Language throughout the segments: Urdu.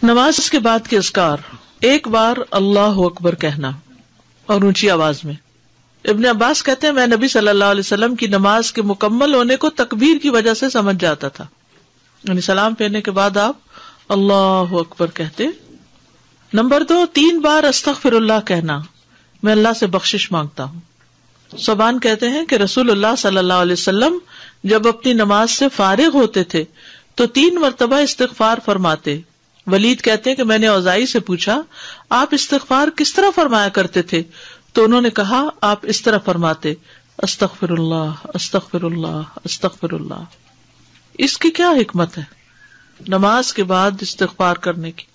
نماز کے بعد کے اذکار، ایک بار اللہ اکبر کہنا اور اونچی آواز میں۔ ابن عباس کہتے ہیں میں نبی صلی اللہ علیہ وسلم کی نماز کے مکمل ہونے کو تکبیر کی وجہ سے سمجھ جاتا تھا، یعنی سلام پھیرنے کے بعد آپ اللہ اکبر کہتے۔ نمبر 2، 3 بار استغفر اللہ کہنا، میں اللہ سے بخشش مانگتا ہوں۔ صوبان کہتے ہیں کہ رسول اللہ صلی اللہ علیہ وسلم جب اپنی نماز سے فارغ ہوتے تھے تو 3 مرتبہ استغفار فرماتے۔ ولید کہتے ہیں کہ میں نے اوزائی سے پوچھا آپ استغفار کس طرح فرمایا کرتے تھے، تو انہوں نے کہا آپ اس طرح فرماتے استغفر اللہ استغفر اللہ استغفر اللہ۔ اس کی کیا حکمت ہے نماز کے بعد استغفار کرنے کی؟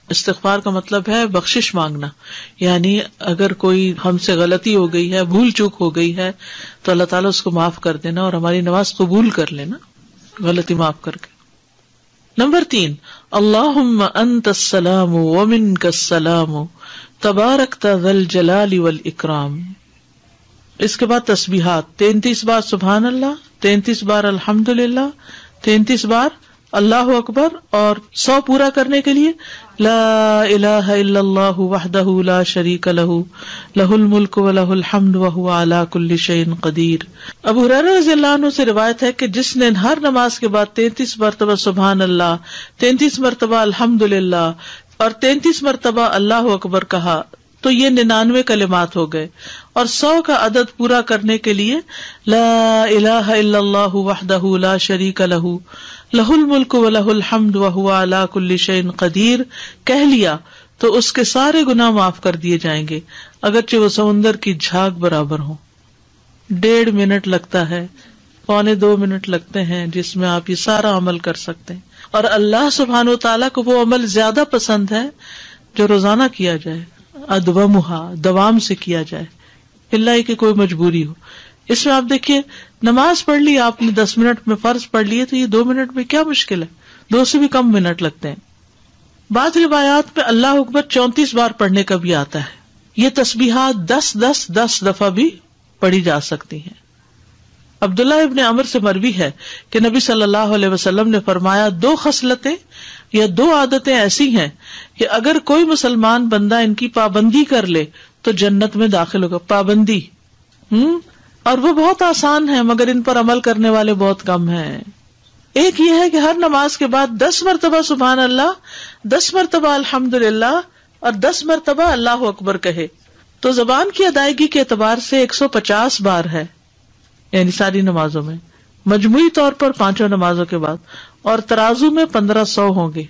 استغفار کا مطلب ہے بخشش مانگنا، یعنی اگر کوئی ہم سے غلطی ہو گئی ہے، بھول چوک ہو گئی ہے تو اللہ تعالیٰ اس کو معاف کر دینا اور ہماری نماز قبول کر لینا، غلطی معاف کر کے۔ نمبر 3، اللہم انت السلام ومنک السلام تبارکت ذی الجلال والاکرام۔ اس کے بعد تسبیحات، 33 بار سبحان اللہ، 33 بار الحمدللہ، 33 بار اللہ اکبر، اور 100 پورا کرنے کے لیے لا الہ الا اللہ وحدہ لا شریک لہ لہ الملک ولہ الحمد وہو علی کل شیء قدیر۔ ابو ہریرہ رضی اللہ عنہ سے روایت ہے کہ جس نے ہر نماز کے بعد 33 مرتبہ سبحان اللہ، 33 مرتبہ الحمدللہ اور 33 مرتبہ اللہ اکبر کہا تو یہ 99 کلمات ہو گئے، اور 100 کا عدد پورا کرنے کے لیے لا الہ الا اللہ وحدہ لا شریک لہ لہ الملک ولہ الحمد وہو علی کل شیء قدیر کہہ لیا تو اس کے سارے گناہ معاف کر دیے جائیں گے، اگرچہ وہ سمندر کی جھاگ برابر ہوں۔ 1.5 منٹ لگتا ہے، 1.25 منٹ لگتے ہیں جس میں آپ یہ سارا عمل کر سکتے ہیں، اور اللہ سبحانہ وتعالیٰ کو وہ عمل زیادہ پسند ہے جو روزانہ کیا جائے، ادومھا، دوام سے کیا جائے، اللہ کی کوئی مجبوری ہو۔ اس میں آپ دیکھیے نماز پڑھ لی آپ نے 10 منٹ میں، فرض پڑھ لیے تو یہ 2 منٹ میں کیا مشکل ہے، 2 سے بھی کم منٹ لگتے ہیں۔ بعض روایات میں اللہ اکبر 34 بار پڑھنے کا بھی آتا ہے۔ یہ تسبیحات 10 دفعہ بھی پڑھی جا سکتی ہیں۔ عبداللہ ابن عمر سے مروی ہے کہ نبی صلی اللہ علیہ وسلم نے فرمایا 2 خصلتیں یا 2 عادتیں ایسی ہیں کہ اگر کوئی مسلمان بندہ ان کی پابندی کر لے تو جنت میں داخل ہوگا۔ پابندی اور وہ بہت آسان ہے مگر ان پر عمل کرنے والے بہت کم ہیں۔ ایک یہ ہے کہ ہر نماز کے بعد 10 مرتبہ سبحان اللہ، 10 مرتبہ الحمدللہ اور 10 مرتبہ اللہ اکبر کہے تو زبان کی ادائیگی کے اعتبار سے 150 بار ہے، یعنی ساری نمازوں میں، مجموعی طور پر 5 نمازوں کے بعد، اور ترازو میں 1500 ہوں گے۔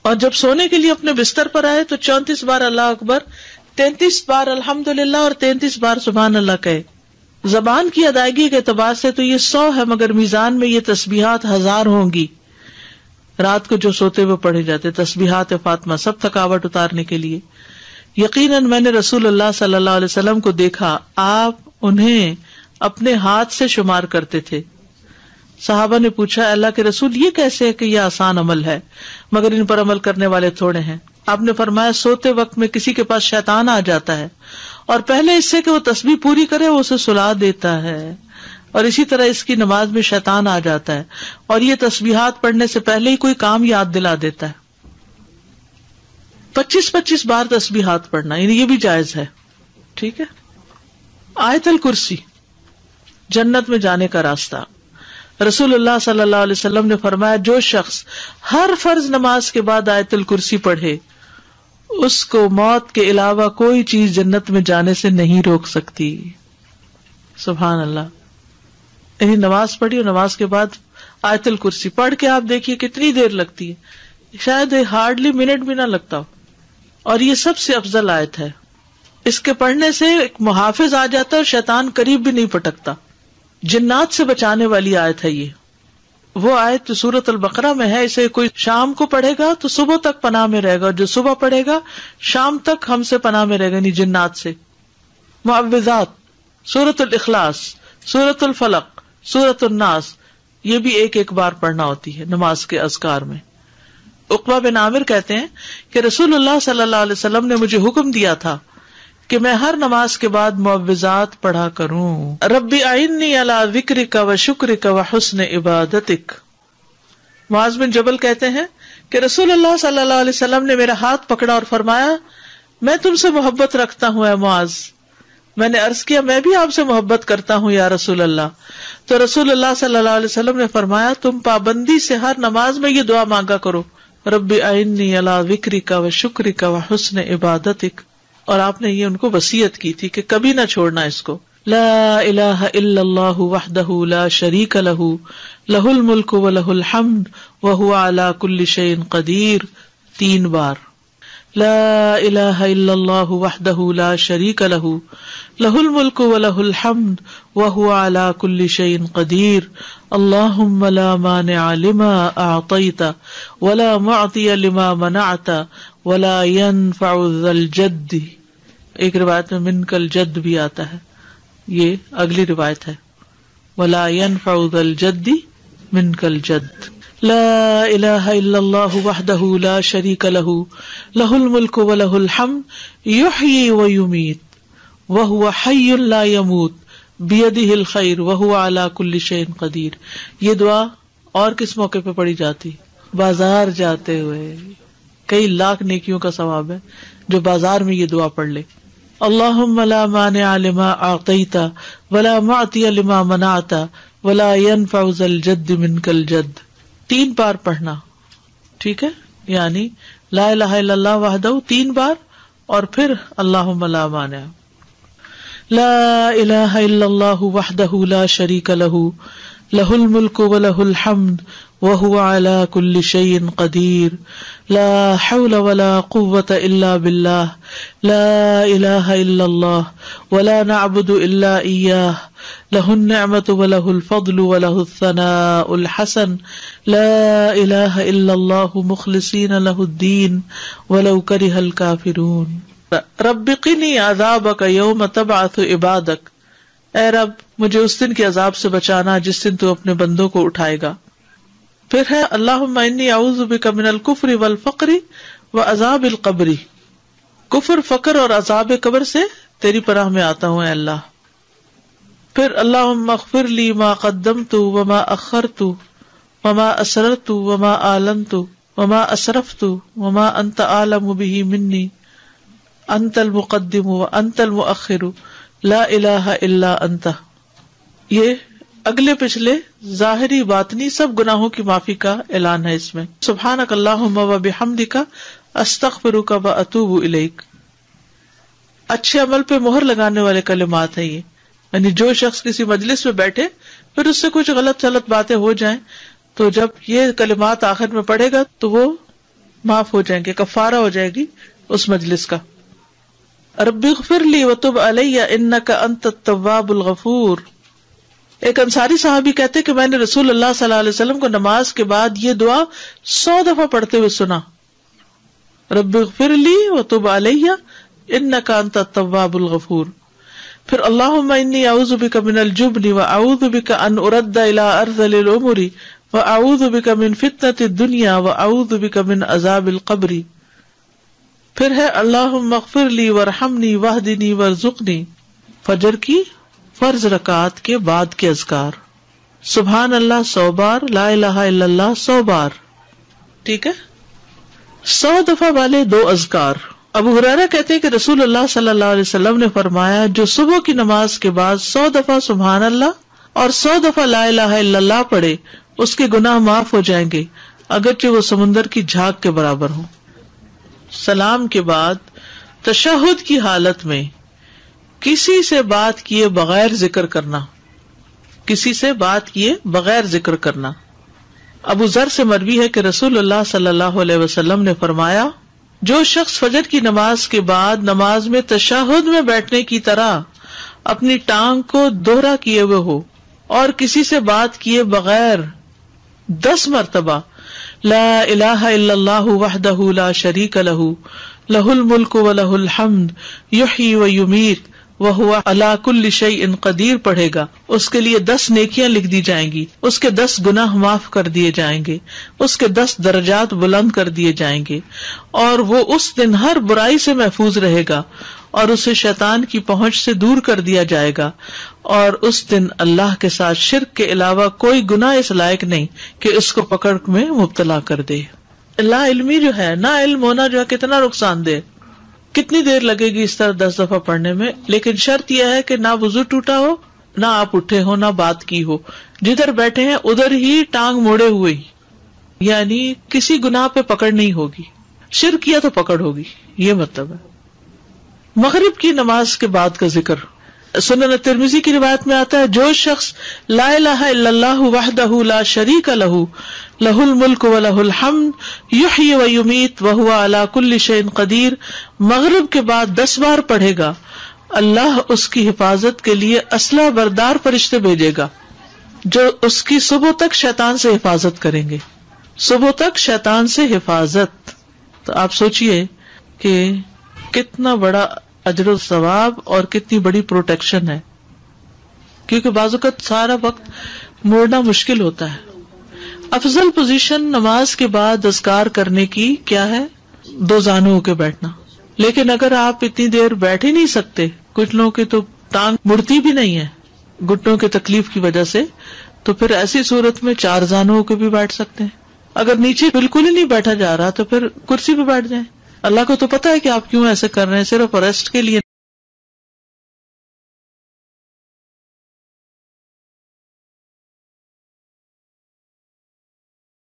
اور جب سونے کے لیے اپنے بستر پر آئے تو 34 بار اللہ اکبر، 33 بار الحمدللہ اور 33 بار سبحان اللہ کہے۔ زبان کی ادائیگی کے اعتبار سے تو یہ 100 ہے مگر میزان میں یہ تسبیحات 1000 ہوں گی۔ رات کو جو سوتے ہوئے پڑھے جاتے تسبیحات فاطمہ، سب تھکاوٹ اتارنے کے لیے۔ یقیناً میں نے رسول اللہ صلی اللہ علیہ وسلم کو دیکھا، آپ انہیں اپنے ہاتھ سے شمار کرتے تھے۔ صحابہ نے پوچھا اللہ کے رسول یہ کیسے ہے کہ یہ آسان عمل ہے مگر ان پر عمل کرنے والے تھوڑے ہیں؟ آپ نے فرمایا سوتے وقت میں کسی کے پاس شیطان آ جاتا ہے اور پہلے اس سے کہ وہ تسبیح پوری کرے وہ اسے سلا دیتا ہے، اور اسی طرح اس کی نماز میں شیطان آ جاتا ہے اور یہ تسبیحات پڑھنے سے پہلے ہی کوئی کام یاد دلا دیتا ہے۔ 25 بار تسبیحات پڑھنا، یعنی یہ بھی جائز ہے، ٹھیک ہے۔ آیت الکرسی، جنت میں جانے کا راستہ۔ رسول اللہ صلی اللہ علیہ وسلم نے فرمایا جو شخص ہر فرض نماز کے بعد آیت الکرسی پڑھے اس کو موت کے علاوہ کوئی چیز جنت میں جانے سے نہیں روک سکتی۔ سبحان اللہ۔ یعنی نماز پڑھی اور نماز کے بعد آیت الکرسی پڑھ کے آپ دیکھیے کتنی دیر لگتی ہے، شاید ہارڈلی منٹ بھی نہ لگتا ہو، اور یہ سب سے افضل آیت ہے۔ اس کے پڑھنے سے ایک محافظ آ جاتا ہے اور شیطان قریب بھی نہیں پٹکتا، جنات سے بچانے والی آیت ہے یہ۔ وہ آیت جو سورۃ البقرہ میں ہے، اسے کوئی شام کو پڑھے گا تو صبح تک پناہ میں رہے گا، اور جو صبح پڑھے گا شام تک ہم سے پناہ میں رہے گا، یعنی جنات سے۔ معوذات، سورۃ الاخلاص، سورۃ الفلق، سورۃ الناس، یہ بھی ایک بار پڑھنا ہوتی ہے نماز کے اذکار میں۔ عقبہ بن عامر کہتے ہیں کہ رسول اللہ صلی اللہ علیہ وسلم نے مجھے حکم دیا تھا کہ میں ہر نماز کے بعد معوذات پڑھا کروں۔ ربی اعنی علی ذکرک و شکرک و حسن عبادتک۔ معاذ بن جبل کہتے ہیں کہ رسول اللہ صلی اللہ علیہ وسلم نے میرا ہاتھ پکڑا اور فرمایا میں تم سے محبت رکھتا ہوں اے معاذ. میں نے عرض کیا میں بھی آپ سے محبت کرتا ہوں یا رسول اللہ. تو رسول اللہ صلی اللہ علیہ وسلم نے فرمایا تم پابندی سے ہر نماز میں یہ دعا مانگا کرو, رب اعنی علی ذکرک و شکرک و حسن عبادتک. اور آپ نے یہ ان کو وصیت کی تھی کہ کبھی نہ چھوڑنا اس کو. لا الہ الا اللہ وحدہ لا شریک لہ لہ الملک و لہ الحمد وہو علی کل شیء قدیر. 3 بار. لا الہ الا اللہ وحدہ لا شریک لہ لہ الملک و لہ الحمد وہو علی کل شیء قدیر. اللہم لا مانع لما اعطیت ولا معطی لما منعت ولا ينفع ذا الجد. ایک روایت میں منک الجد بھی آتا ہے, یہ اگلی روایت ہے. ولا ينفع ذا الجد منک الجد. لا الہ الا اللہ وحدہ لا شریک لہ لہ الملک و لہ الحمد یحیی و یمیت وہو حی لا یموت بیدہ الخیر وہو علی کل شیء قدیر. یہ دعا اور کس موقع پہ پڑھی جاتی؟ بازار جاتے ہوئے. کئی لاکھ نیکیوں کا ثواب ہے جو بازار میں یہ دعا پڑھ لے. اللہم لا مانع لما اعطیت ولا معطی لما منعت ولا ينفع ذا الجد منک الجد. 3 بار پڑھنا, ٹھیک ہے, یعنی لا الہ الا اللہ وحدہ 3 بار اور پھر اللہم لا مانع. لا الہ الا اللہ وحدہ لا شریک لہ لہ الملک و لہ الحمد وہو علی کل شیء قدیر. لا حول ولا قوة الا باللہ. لا الہ الا اللہ ولا نعبد الا ایاہ لہ النعمۃ ولہ الفضل ولہ الثناء الحسن. لا الہ الا اللہ مخلصین لہ الدین ولو کرہ الکافرون. رب قنی عذابک یوم تبعث عبادک. اے رب مجھے اس دن کے عذاب سے بچانا جس دن تو اپنے بندوں کو اٹھائے گا. پھر ہے اللہم انی اعوذ بک من الکفر والفقر وعذاب القبر. کفر, فقر اور عذاب قبر سے تیری پناہ میں آتا ہوں اے اللہ. پھر اللہم اغفر لی ما قدمت وما اخرت وما اسررت وما اعلنت وما اسرفت وما انت اعلم به منی انت المقدم وانت المؤخر لا الہ الا انت. یہ اگلے پچھلے ظاہری باطنی سب گناہوں کی معافی کا اعلان ہے اس میں. سبحانک اللہم وبحمدک استغفرک واتوب الیک. اچھے عمل پہ مہر لگانے والے کلمات ہیں یہ, یعنی جو شخص کسی مجلس میں بیٹھے پھر اس سے کچھ غلط باتیں ہو جائیں تو جب یہ کلمات آخر میں پڑھے گا تو وہ معاف ہو جائیں گے, کفارہ ہو جائے گی اس مجلس کا. رب اغفر لی وتب علی انک انت التواب الغفور. ایک انصاری صحابی کہتے کہ میں نے رسول اللہ صلی اللہ علیہ وسلم کو نماز کے بعد یہ دعا 100 دفعہ پڑھتے ہوئے سنا. رب اغفر لی وتب علی انک انت التواب الغفور. پھر اللہم انی اعوذ بک من الجبن واعوذ بک ان ارد الی ارذل الامور واعوذ بک من فتنۃ الدنیا واعوذ بک من عذاب القبر. پھر ہے اللہم اغفر لی وارحمنی واہدنی وارزقنی. فجر کی فرض رکعات کے بعد کے اذکار, سبحان اللہ 100 بار, لا الہ الا اللہ 100 بار, ٹھیک ہے. 100 دفعہ والے 2 اذکار. ابو ہریرہ کہتے ہیں کہ رسول اللہ صلی اللہ علیہ وسلم نے فرمایا جو صبح کی نماز کے بعد 100 دفعہ سبحان اللہ اور 100 دفعہ لا الہ الا اللہ پڑھے اس کے گناہ معاف ہو جائیں گے اگرچہ وہ سمندر کی جھاگ کے برابر ہوں. سلام کے بعد تشہد کی حالت میں کسی سے بات کیے بغیر ذکر کرنا, کسی سے بات کیے بغیر ذکر کرنا. ابو ذر سے مروی ہے کہ رسول اللہ صلی اللہ علیہ وسلم نے فرمایا جو شخص فجر کی نماز کے بعد نماز میں تشہد میں بیٹھنے کی طرح اپنی ٹانگ کو دوہرا کیے ہوئے ہو اور کسی سے بات کیے بغیر 10 مرتبہ لا الہ الا اللہ وحدہ لا شریک لہ لہ الملک و لہ الحمد یحیی و یمیت وہو علی کل شیء قدیر پڑھے گا, اس کے لیے 10 نیکیاں لکھ دی جائیں گی, اس کے 10 گناہ معاف کر دیے جائیں گے, اس کے 10 درجات بلند کر دیے جائیں گے, اور وہ اس دن ہر برائی سے محفوظ رہے گا اور اسے شیطان کی پہنچ سے دور کر دیا جائے گا, اور اس دن اللہ کے ساتھ شرک کے علاوہ کوئی گناہ اس لائق نہیں کہ اس کو پکڑ میں مبتلا کر دے. لا علمی جو ہے، نا علم ہونا جو ہے کتنا نقصان دہ، کتنی دیر لگے گی اس طرح 10 دفعہ پڑھنے میں، لیکن شرط یہ ہے کہ نہ وضو ٹوٹا ہو، نہ آپ اٹھے ہو، نہ بات کی ہو، جدھر بیٹھے ہیں ادھر ہی ٹانگ موڑے ہوئے ہی، یعنی کسی گناہ پہ پکڑ نہیں ہوگی، شرک کیا تو پکڑ ہوگی، یہ مطلب ہے۔ مغرب کی نماز کے بعد کا ذکر، سنن ترمذی کی روایت میں آتا ہے، جو شخص لا الہ الا اللہ وحدہ لا شریک لہ لہ الملک ولہ الحمد یحیی ویمیت وہو علی کل شیء قدیر مغرب کے بعد 10 بار پڑھے گا، اللہ اس کی حفاظت کے لیے اسلحہ بردار فرشتے بھیجے گا جو اس کی صبح تک شیطان سے حفاظت کریں گے، صبح تک شیطان سے حفاظت۔ تو آپ سوچئے کہ کتنا بڑا اجر و ثواب اور کتنی بڑی پروٹیکشن ہے، کیونکہ بعض اوقات سارا وقت موڑنا مشکل ہوتا ہے۔ افضل پوزیشن نماز کے بعد اذکار کرنے کی کیا ہے؟ 2 زانوں کے بیٹھنا، لیکن اگر آپ اتنی دیر بیٹھ ہی نہیں سکتے، کچھ لوگوں کی تو ٹانگ مڑتی بھی نہیں ہے گھٹنوں کی تکلیف کی وجہ سے، تو پھر ایسی صورت میں 4 زانوں کے بھی بیٹھ سکتے ہیں۔ اگر نیچے بالکل ہی نہیں بیٹھا جا رہا تو پھر کرسی پہ بیٹھ جائیں، اللہ کو تو پتا ہے کہ آپ کیوں ایسے کر رہے ہیں، صرف ریسٹ کے لیے